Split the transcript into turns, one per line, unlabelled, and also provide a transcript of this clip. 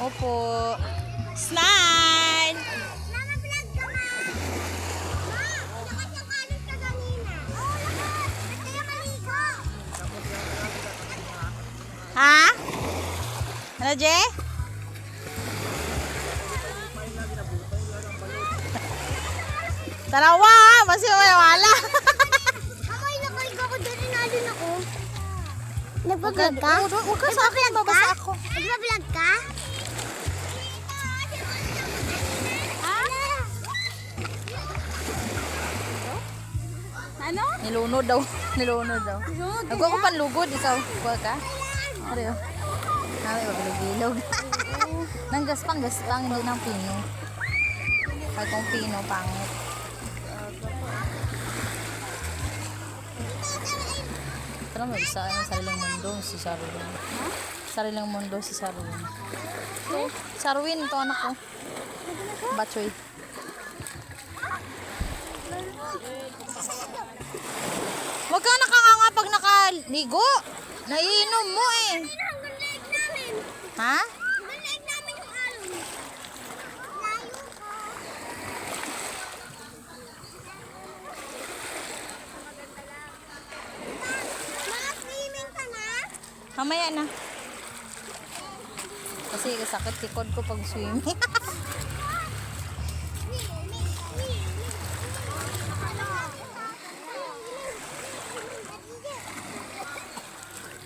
Opo. Smile!
Mama, vlog ka ma! Ma, lakas yung kalit ka kanina. Oo, lakas. Ba't kayo maligo?
Ha? Ano, Je? Tarawa, masih wala.
Amoy, nakaligo ko doon. Inalin ako. Nagpa-vlog ka?
Huwag ka sa akin, babasa ako.
Nagpa-vlog ka? Ha? Ano?
Nilunod daw. Nilunod daw. Nagwa ko panlugod, ikaw. Huwag ka? Ano yun? Namin, mabilog-bilog. Nang gaspang, hindi nang pino. Ay, kung pino, pangit. Pero may isa, sariling mundo, si Sharwin. Sariling mundo, si Sharwin. Sharwin, ito anak ko. Batchoy. Huwag ka nakanganga pag nakaligo. Naiinom mo eh.
Hanggang leeg namin.
Ha?
Hanggang leeg namin yung alon. Layo ko. Mga swimming ka na?
Mamaya na. Kasi sakit tikod ko pag swimming.